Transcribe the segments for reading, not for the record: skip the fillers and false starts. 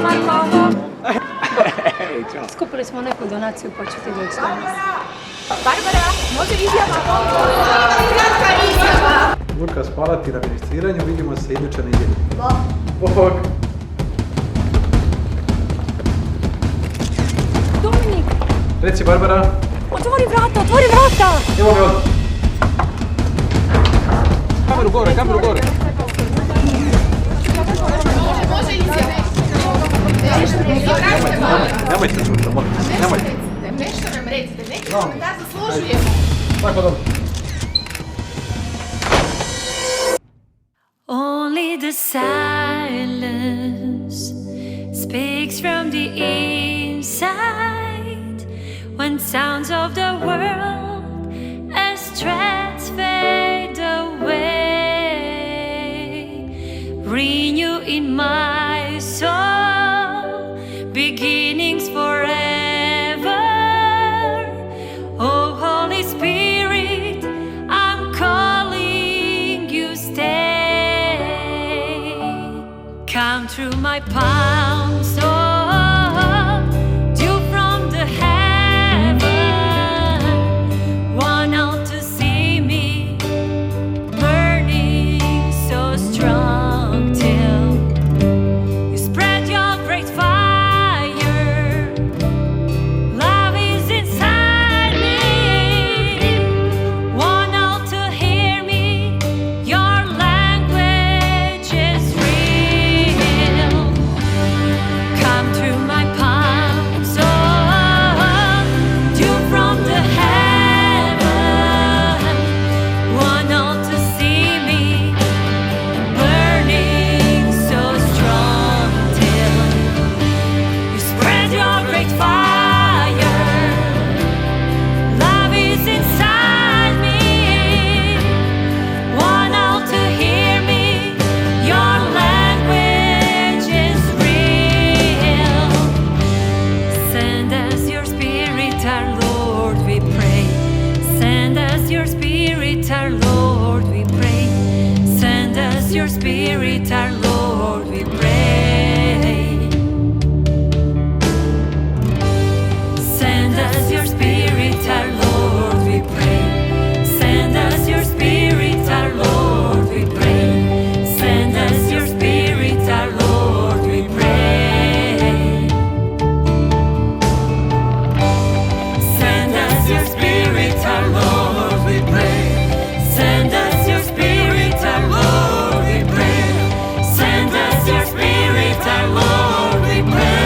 Marko, Ej, čao. skupili smo neku donaciju pa ću ti doći s nama. Barbara, može izjava? Luka, hvala ti na ministriranju, vidimo se iduće nedjelje. Bog. Dominik, Reci, Barbara. otvori vrata, otvori vrata! Evo me ovdje. Kameru gore, kameru gore. Može izjava. Nemojte čuti, molim vas, nemojte. Nešto nam recite, neki komentar zaslužujemo. Tako dobro. Only the silence speaks from the inside when sounds of the world as threats fade away. Renew in my soul beginnings forever. Oh, Holy Spirit, I'm calling you, stay. Come through my palms, oh, dew from the heaven. One out to see me burning so strong till you spread your great fire. Love is inside me. One out to hear me. Your language is real. Come through my palms, oh, dew from the heaven. One out to see me burning so strong till you spread your great fire. Love is inside me. One out to hear me. Your language is real. Send us your spirit, our Lord, we pray. Send us your spirit, our Lord, we pray. Send us your spirit, our Lord, we pray. Send us your spirit, our Lord, we pray. Send us your spirit, our Lord, we pray. Send us your spirit, our Lord, we pray. Send us your spirit, our Lord, we pray. Send us your spirit, our Lord, we pray. Send us your spirit, our Lord, we pray.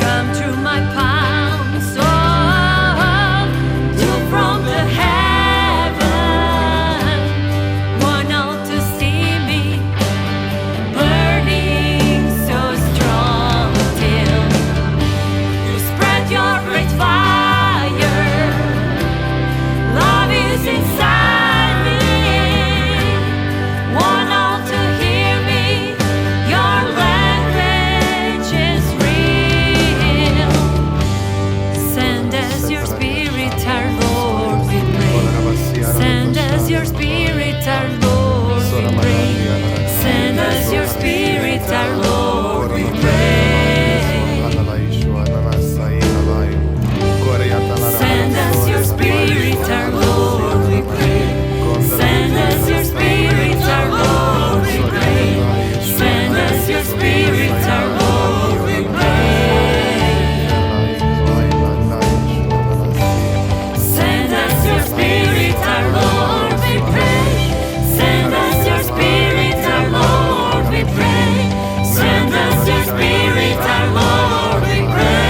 Come through my palms, oh, dew from the heaven. One out to see me burning so strong till you spread your great fire. Love is inside me. One out to hear me. Your language is real. Send us your spirit, our Lord, we pray. Send us your spirit, our Lord, we pray. Send us your spirit, our Lord, we pray. Send us your spirit, our Lord, we pray. Send us your spirit, our Lord, we pray. Send us your spirit, our Lord, we pray. Send us your spirit, our Lord, we pray. Send us your spirit, our Lord, we pray. Send us your spirit, our Lord, we pray.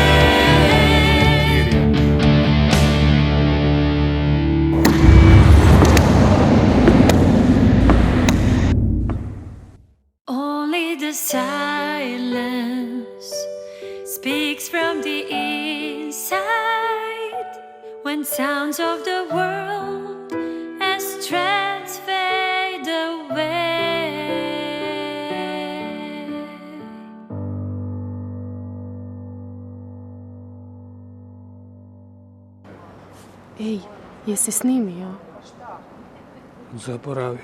Only the silence speaks from the inside when sounds of the world as threads fade away. Ej, jesi snimio? Zaboravio.